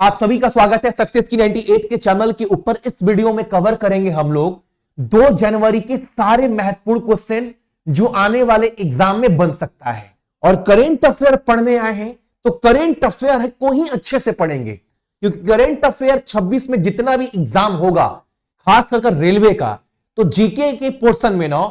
आप सभी का स्वागत है सक्सेस की 98 के चैनल के ऊपर। इस वीडियो में कवर करेंगे हम लोग 2 जनवरी के सारे महत्वपूर्ण क्वेश्चन जो आने वाले एग्जाम में बन सकता है। और करेंट अफेयर पढ़ने आए हैं तो करेंट अफेयर को ही अच्छे से पढ़ेंगे, क्योंकि करेंट अफेयर 26 में जितना भी एग्जाम होगा, खास कर रेलवे का, तो जीके के पोर्शन में ना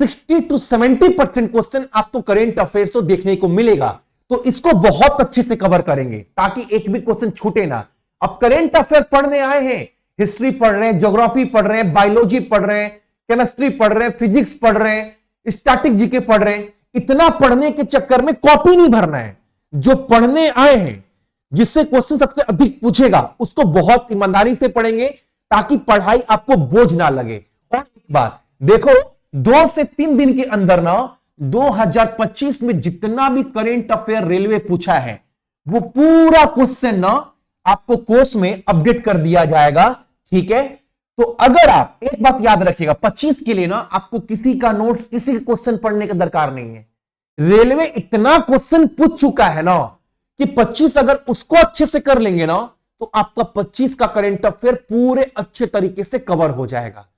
60 to 70% क्वेश्चन आपको करेंट अफेयर से देखने को मिलेगा। तो इसको बहुत अच्छे से कवर करेंगे ताकि एक भी क्वेश्चन छूटे ना। अब करेंट अफेयर पढ़ने आए हैं, हिस्ट्री पढ़ रहे हैं, ज्योग्राफी पढ़ रहे हैं, बायोलॉजी पढ़ रहे हैं, केमिस्ट्री पढ़ रहे हैं, फिजिक्स पढ़ रहे हैं, स्टैटिक जीके पढ़ रहे हैं। इतना पढ़ने के चक्कर में कॉपी नहीं भरना है। जो पढ़ने आए हैं, जिससे क्वेश्चन सबसे अधिक पूछेगा, उसको बहुत ईमानदारी से पढ़ेंगे ताकि पढ़ाई आपको बोझ ना लगे। और एक बात देखो, 2 से 3 दिन के अंदर ना 2025 में जितना भी करेंट अफेयर रेलवे पूछा है, वो पूरा क्वेश्चन ना आपको कोर्स में अपडेट कर दिया जाएगा। ठीक है, तो अगर आप एक बात याद रखिएगा, 25 के लिए ना आपको किसी का नोट्स, किसी का क्वेश्चन पढ़ने का दरकार नहीं है। रेलवे इतना क्वेश्चन पूछ चुका है ना कि 25 अगर उसको अच्छे से कर लेंगे ना, तो आपका 25 का करेंट अफेयर पूरे अच्छे तरीके से कवर हो जाएगा।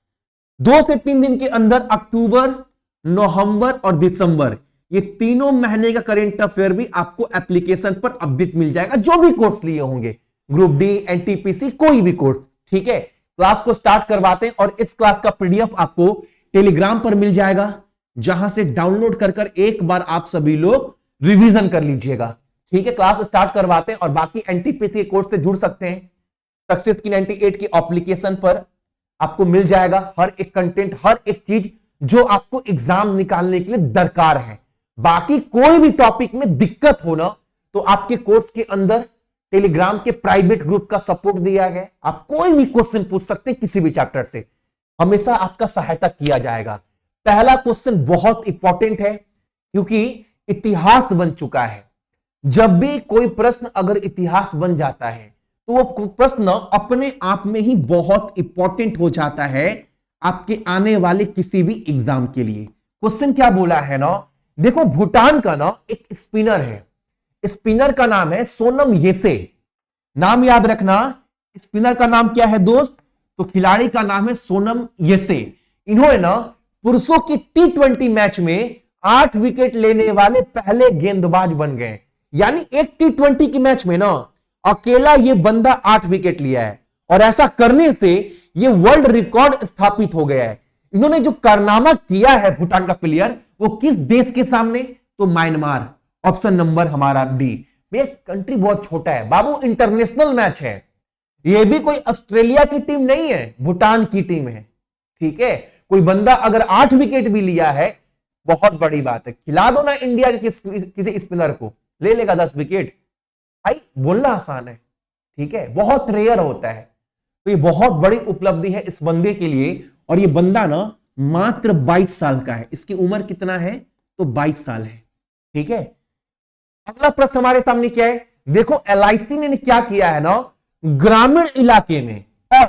2 से 3 दिन के अंदर अक्टूबर, नवंबर और दिसंबर, ये तीनों महीने का करेंट अफेयर भी आपको एप्लीकेशन पर अपडेट मिल जाएगा, जो भी कोर्स लिए होंगे, ग्रुप डी, एनटीपीसी, कोई भी कोर्स। ठीक है, क्लास को स्टार्ट करवाते हैं और इस क्लास का पीडीएफ आपको टेलीग्राम पर मिल जाएगा, जहां से डाउनलोड कर एक बार आप सभी लोग रिवीजन कर लीजिएगा। ठीक है, क्लास स्टार्ट करवाते हैं और बाकी एनटीपीसी के कोर्स से जुड़ सकते हैं। सक्सेस की 98 की एप्लीकेशन पर आपको मिल जाएगा हर एक कंटेंट, हर एक चीज जो आपको एग्जाम निकालने के लिए दरकार है। बाकी कोई भी टॉपिक में दिक्कत हो ना, तो आपके कोर्स के अंदर टेलीग्राम के प्राइवेट ग्रुप का सपोर्ट दिया गया। आप कोई भी क्वेश्चन पूछ सकते हैं किसी भी चैप्टर से, हमेशा आपका सहायता किया जाएगा। पहला क्वेश्चन बहुत इंपॉर्टेंट है, क्योंकि इतिहास बन चुका है। जब भी कोई प्रश्न अगर इतिहास बन जाता है, तो वो प्रश्न अपने आप में ही बहुत इंपॉर्टेंट हो जाता है आपके आने वाले किसी भी एग्जाम के लिए। क्वेश्चन क्या बोला है ना, देखो, भूटान का ना एक स्पिनर है, स्पिनर का नाम है सोनम येसे। नाम याद रखना, स्पिनर का नाम क्या है दोस्त? तो खिलाड़ी का नाम है सोनम येसे। इन्होंने ना पुरुषों की T20 मैच में 8 विकेट लेने वाले पहले गेंदबाज बन गए। यानी एक T20 की मैच में ना अकेला ये बंदा 8 विकेट लिया है, और ऐसा करने से ये वर्ल्ड रिकॉर्ड स्थापित हो गया है। इन्होंने जो कारनामा किया है भूटान का प्लेयर, वो किस देश के सामने? तो म्यांमार। ऑप्शन नंबर हमारा डी। ये कंट्री बहुत छोटा है बाबू, इंटरनेशनल मैच है। ये भी कोई ऑस्ट्रेलिया की टीम नहीं है, भूटान की टीम है। ठीक है, कोई बंदा अगर 8 विकेट भी लिया है, बहुत बड़ी बात है। खिला दो ना इंडिया के किसी स्पिनर को, ले लेगा 10 विकेट। भाई बोलना आसान है, ठीक है, बहुत रेयर होता है। तो ये बहुत बड़ी उपलब्धि है इस बंदे के लिए। और ये बंदा ना मात्र 22 साल का है। इसकी उम्र कितना है? तो 22 साल है। ठीक है, अगला प्रश्न हमारे सामने क्या है? देखो, एलआईसी ने क्या किया है ना, ग्रामीण इलाके में और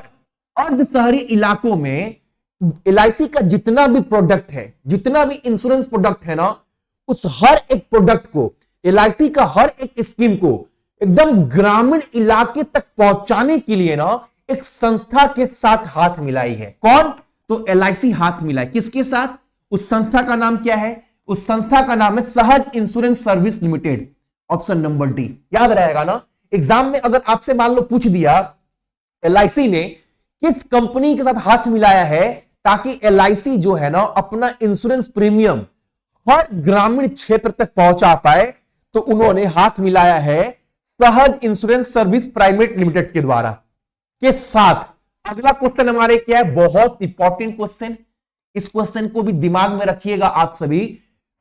अर्ध शहरी इलाकों में एलआईसी का जितना भी प्रोडक्ट है, जितना भी इंश्योरेंस प्रोडक्ट है ना, उस हर एक प्रोडक्ट को, एलआईसी का हर एक स्कीम को एकदम ग्रामीण इलाके तक पहुंचाने के लिए ना एक संस्था के साथ हाथ मिलाई है। कौन? तो एलआईसी हाथ मिलाई। किसके साथ? उस संस्था का नाम क्या है? उस संस्था का नाम है सहज insurance service limited. Option number D. याद रहेगा ना, एग्जाम में अगर आपसे मान लो पूछ दिया एलआईसी ने किस कंपनी के साथ हाथ मिलाया है ताकि एलआईसी जो है ना अपना इंश्योरेंस प्रीमियम हर ग्रामीण क्षेत्र तक पहुंचा पाए, तो उन्होंने हाथ मिलाया है सहज इंश्योरेंस सर्विस प्राइवेट लिमिटेड के द्वारा के साथ। अगला क्वेश्चन हमारे क्या है? बहुत इंपॉर्टेंट क्वेश्चन, इस क्वेश्चन को भी दिमाग में रखिएगा आप सभी।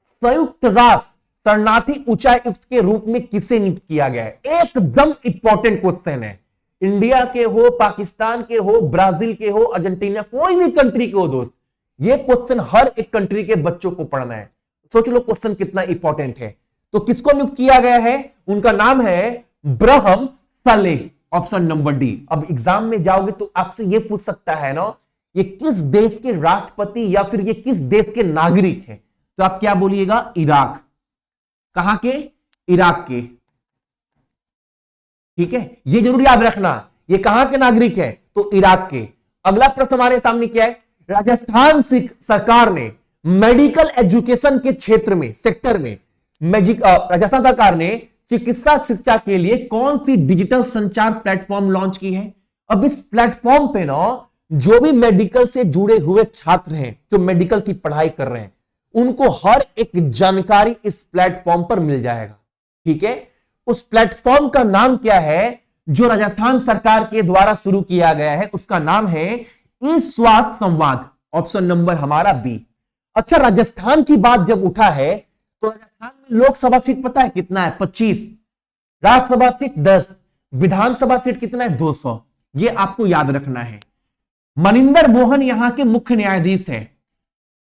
संयुक्त राष्ट्र शरणार्थी उच्चायुक्त के रूप में किसे नियुक्त किया गया है? एकदम इंपॉर्टेंट क्वेश्चन है। इंडिया के हो, पाकिस्तान के हो, ब्राजील के हो, अर्जेंटीना, कोई भी कंट्री के हो दोस्त, ये क्वेश्चन हर एक कंट्री के बच्चों को पढ़ना है। सोच लो क्वेश्चन कितना इंपॉर्टेंट है। तो किसको नियुक्त किया गया है? उनका नाम है ब्रह्म सलेह। Option number D. अब एग्जाम में जाओगे तो आपसे यह पूछ सकता है ना, ये किस देश के राष्ट्रपति या फिर ये किस देश के नागरिक हैं? तो आप क्या बोलिएगा? इराक। कहां के? इराक के। ठीक है, ये जरूर याद रखना। ये कहां के नागरिक है? तो इराक के। अगला प्रश्न हमारे सामने क्या है? राजस्थान सरकार ने मेडिकल एजुकेशन के क्षेत्र में, सेक्टर में, राजस्थान सरकार ने चिकित्सा शिक्षा के लिए कौन सी डिजिटल संचार प्लेटफॉर्म लॉन्च की है? अब इस प्लेटफॉर्म पे ना जो भी मेडिकल से जुड़े हुए छात्र हैं, जो मेडिकल की पढ़ाई कर रहे हैं, उनको हर एक जानकारी इस प्लेटफॉर्म पर मिल जाएगा। ठीक है, उस प्लेटफॉर्म का नाम क्या है जो राजस्थान सरकार के द्वारा शुरू किया गया है? उसका नाम है ई स्वास्थ्य संवाद। ऑप्शन नंबर हमारा बी। अच्छा, राजस्थान की बात जब उठा है तो राजस्थान में लोकसभा सीट पता है कितना है? 25। राज्यसभा सीट 10। विधानसभा सीट कितना है? 200। ये आपको याद रखना है। मनिंदर मोहन यहां के मुख्य न्यायाधीश है,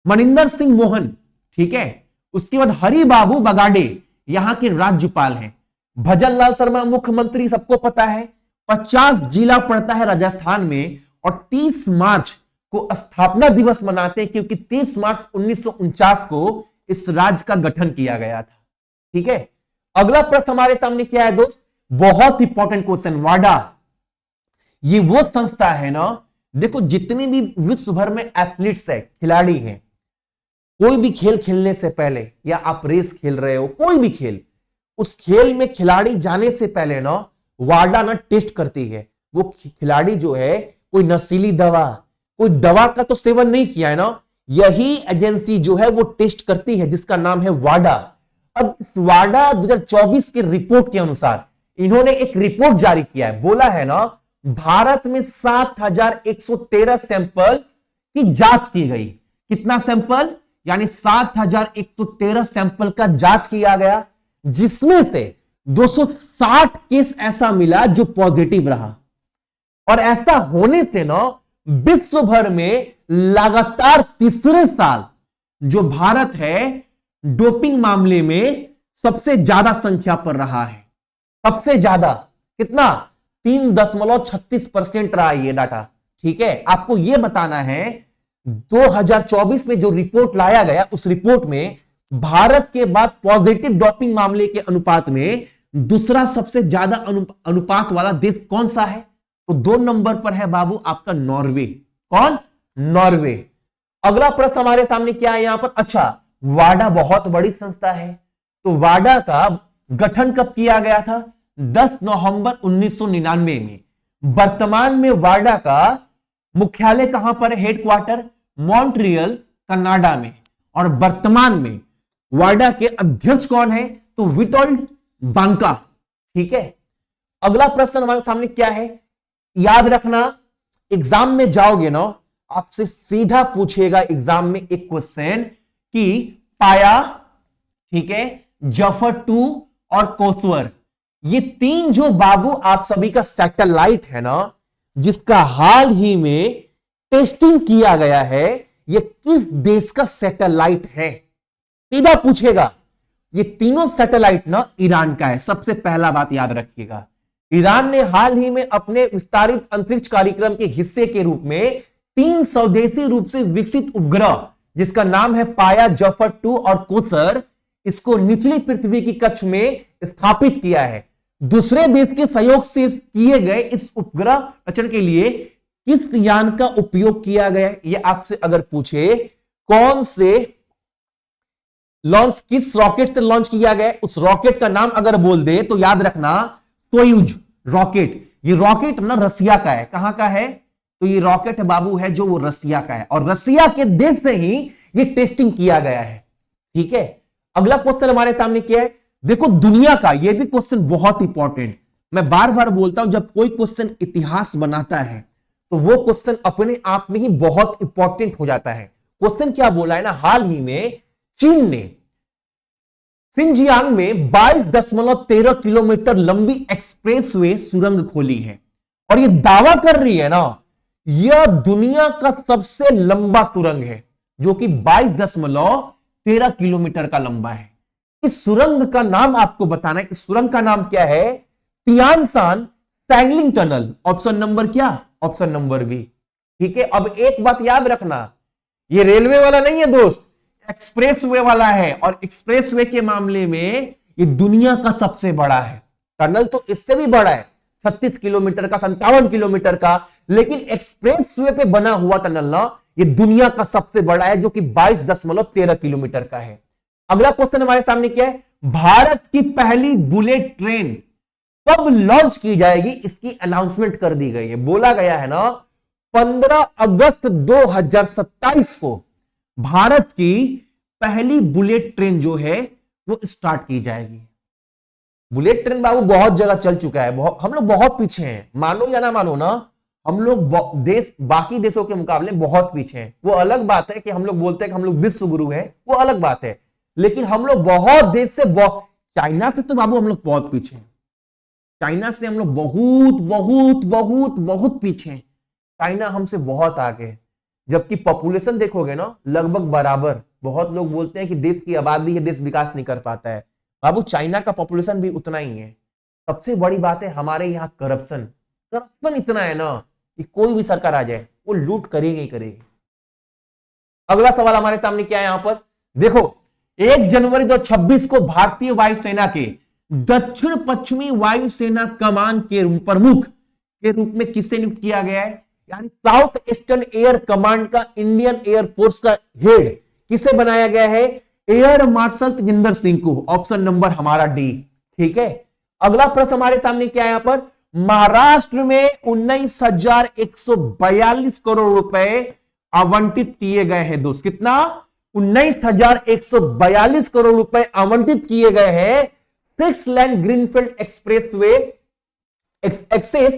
मनिंदर सिंह मोहन। ठीक है, उसके बाद हरि बाबू बगाड़े यहां के राज्यपाल हैं। भजन लाल शर्मा मुख्यमंत्री, सबको पता है। 50 जिला पड़ता है राजस्थान में और 30 मार्च को स्थापना दिवस मनाते हैं, क्योंकि 30 मार्च 1949 को इस राज्य का गठन किया गया था। ठीक है, अगला प्रश्न हमारे सामने क्या है दोस्त? बहुत इंपॉर्टेंट क्वेश्चन। वाडा ये वो संस्था है ना, देखो जितने भी विश्व भर में एथलीट्स है, खिलाड़ी हैं, कोई भी खेल खेलने से पहले, या आप रेस खेल रहे हो, कोई भी खेल, उस खेल में खिलाड़ी जाने से पहले ना वाडा ना टेस्ट करती है। वो खिलाड़ी जो है कोई नशीली दवा, कोई दवा का तो सेवन नहीं किया है ना, यही एजेंसी जो है वो टेस्ट करती है, जिसका नाम है वाडा। अब इस वाडा 2024 के रिपोर्ट के अनुसार इन्होंने एक रिपोर्ट जारी किया है, बोला है ना भारत में 7113 सैंपल की जांच की गई। कितना सैंपल? यानी 7113 सैंपल का जांच किया गया, जिसमें से 260 केस ऐसा मिला जो पॉजिटिव रहा। और ऐसा होने से ना विश्व भर में लगातार तीसरे साल जो भारत है डोपिंग मामले में सबसे ज्यादा संख्या पर रहा है। सबसे ज्यादा कितना? 3.36% रहा ये डाटा। ठीक है, आपको यह बताना है 2024 में जो रिपोर्ट लाया गया, उस रिपोर्ट में भारत के बाद पॉजिटिव डोपिंग मामले के अनुपात में दूसरा सबसे ज्यादा अनुपात वाला देश कौन सा है? तो 2 नंबर पर है बाबू आपका नॉर्वे। कौन? नॉर्वे। अगला प्रश्न हमारे सामने क्या है यहां पर? अच्छा, वाडा बहुत बड़ी संस्था है, तो वाडा का गठन कब किया गया था? 10 नवंबर 1999 में। वर्तमान में वाडा का मुख्यालय कहां पर है? हेडक्वार्टर मॉन्ट्रियल कनाडा में। और वर्तमान में वाडा के अध्यक्ष कौन है? तो विटोल्ड बांका। ठीक है, अगला प्रश्न हमारे सामने क्या है? याद रखना, एग्जाम में जाओगे ना, आपसे सीधा पूछेगा एग्जाम में एक क्वेश्चन कि पाया, ठीक है, जफर 2 और कोसवर, ये 3 जो बाबू आप सभी का सैटेलाइट है ना, जिसका हाल ही में टेस्टिंग किया गया है, ये किस देश का सैटेलाइट है? सीधा पूछेगा। ये तीनों सैटेलाइट ना ईरान का है। सबसे पहला बात याद रखिएगा, ईरान ने हाल ही में अपने विस्तारित अंतरिक्ष कार्यक्रम के हिस्से के रूप में 3 स्वदेशी रूप से विकसित उपग्रह, जिसका नाम है पाया, जफर 2 और कोसर, इसको निचली पृथ्वी की कक्ष में स्थापित किया है। दूसरे देश के सहयोग से किए गए इस उपग्रह रचना के लिए किस यान का उपयोग किया गया? यह आपसे अगर पूछे कौन से लॉन्च, किस रॉकेट से लॉन्च किया गया, उस रॉकेट का नाम अगर बोल दे तो याद रखना सोयूज रॉकेट। ये रॉकेट ना रसिया का है। कहां का है? तो ये रॉकेट बाबू है जो वो रसिया का है, और रसिया के देश से ही ये टेस्टिंग किया गया है। ठीक है, अगला क्वेश्चन हमारे सामने क्या है? देखो दुनिया का, ये भी क्वेश्चन बहुत इंपॉर्टेंट। मैं बार बार बोलता हूं, जब कोई क्वेश्चन इतिहास बनाता है तो वो क्वेश्चन अपने आप में ही बहुत इंपॉर्टेंट हो जाता है। क्वेश्चन क्या बोला है ना, हाल ही में चीन ने सिंजियांग में 22.13 किलोमीटर लंबी एक्सप्रेसवे सुरंग खोली है, और ये दावा कर रही है ना यह दुनिया का सबसे लंबा सुरंग है, जो कि 22.13 किलोमीटर का लंबा है। इस सुरंग का नाम आपको बताना है। इस सुरंग का नाम क्या है? Tianshan Shengli tunnel. Option number क्या? Option number B. ठीक है, अब एक बात याद रखना, ये रेलवे वाला नहीं है दोस्त, एक्सप्रेसवे वाला है, और एक्सप्रेसवे के मामले में ये दुनिया का सबसे बड़ा है। टनल तो इससे भी बड़ा है, 36 किलोमीटर का, 57 किलोमीटर का, लेकिन एक्सप्रेस वे पे बना हुआ टनल ना ये दुनिया का सबसे बड़ा है, जो कि 22.13 किलोमीटर का है। अगला क्वेश्चन हमारे सामने क्या है, भारत की पहली बुलेट ट्रेन कब लॉन्च की जाएगी, इसकी अनाउंसमेंट कर दी गई है। बोला गया है ना 15 अगस्त 2027 को भारत की पहली बुलेट ट्रेन जो है वो स्टार्ट की जाएगी। बुलेट ट्रेन बाबू बहुत जगह चल चुका है, हम लोग बहुत पीछे हैं, मानो या ना मानो ना, हम लोग बाकी देशों के मुकाबले बहुत पीछे हैं। वो अलग बात है कि हम लोग बोलते हैं कि हम लोग विश्व गुरु हैं, वो अलग बात है, लेकिन हम लोग बहुत देश से चाइना से तो बाबू हम लोग बहुत पीछे हैं। चाइना से हम लोग बहुत बहुत बहुत बहुत पीछे हैं। चाइना हमसे बहुत आगे, जबकि पॉपुलेशन देखोगे ना लगभग बराबर। बहुत लोग बोलते हैं कि देश की आबादी है, देश विकास नहीं कर पाता है। बाबू चाइना का पॉपुलेशन भी उतना ही है। सबसे बड़ी बात है हमारे यहाँ करप्शन इतना है ना कि कोई भी सरकार आ जाए वो लूट करेगी ही करेगी। अगला सवाल हमारे सामने क्या है यहां पर देखो, 1 जनवरी 2026 को भारतीय वायुसेना के दक्षिण पश्चिमी वायुसेना कमान के प्रमुख के रूप में किसे नियुक्त किया गया है, यानी साउथ ईस्टर्न एयर कमांड का इंडियन एयरफोर्स का हेड किसे बनाया गया है, एयर मार्शल तेजिंदर सिंह को। ऑप्शन नंबर हमारा डी। ठीक है, अगला प्रश्न हमारे सामने क्या है यहां पर, महाराष्ट्र में 19,142 करोड़ रुपए आवंटित किए गए हैं दोस्त। कितना, 19,142 करोड़ रुपए आवंटित किए गए हैं 6 lane greenfield expressway access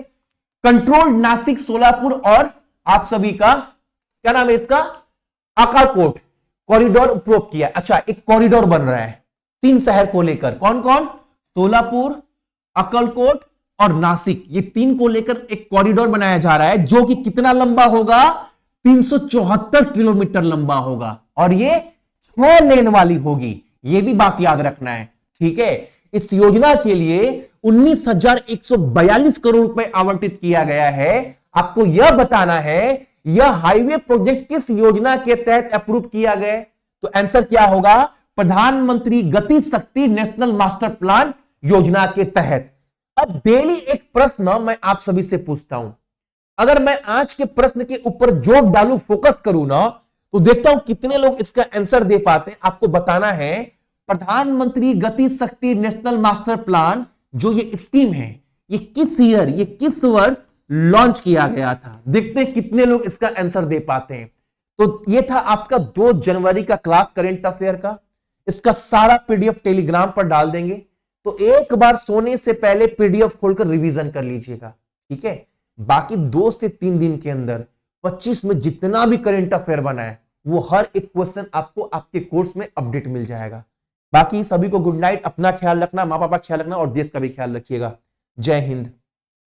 controlled Nashik Solapur और आप सभी का क्या नाम है इसका, अकालकोट कॉरिडोर अप्रूव किया। अच्छा, एक कॉरिडोर बन रहा है 3 शहर को लेकर, कौन कौन, सोलापुर, अक्कलकोट और नासिक, ये 3 को लेकर एक कॉरिडोर बनाया जा रहा है, जो कि कितना लंबा होगा, 374 किलोमीटर लंबा होगा, और ये 6 लेन वाली होगी। ये भी बात याद रखना है। ठीक है, इस योजना के लिए 19,142 करोड़ रुपए आवंटित किया गया है। आपको यह बताना है यह हाईवे प्रोजेक्ट किस योजना के तहत अप्रूव किया गया, तो आंसर क्या होगा, प्रधानमंत्री गति शक्ति नेशनल मास्टर प्लान योजना के तहत। अब डेली एक प्रश्न मैं आप सभी से पूछता हूं, अगर मैं आज के प्रश्न के ऊपर जोर डालू, फोकस करूं ना, तो देखता हूं कितने लोग इसका आंसर दे पाते हैं। आपको बताना है प्रधानमंत्री गति शक्ति नेशनल मास्टर प्लान जो ये स्कीम है, ये किस ईयर, ये किस वर्ष लॉन्च किया गया था। देखते हैं कितने लोग इसका आंसर दे पाते हैं। तो ये था आपका 2 जनवरी का क्लास करेंट अफेयर का। इसका सारा पीडीएफ टेलीग्राम पर डाल देंगे, तो एक बार सोने से पहले पीडीएफ खोलकर रिवीजन कर लीजिएगा। ठीक है, बाकी 2 से 3 दिन के अंदर 25 में जितना भी करंट अफेयर बना है वो हर एक क्वेश्चन आपको आपके कोर्स में अपडेट मिल जाएगा। बाकी सभी को गुड नाइट, अपना ख्याल रखना, माँ बाप का ख्याल रखना और देश का भी ख्याल रखिएगा। जय हिंद।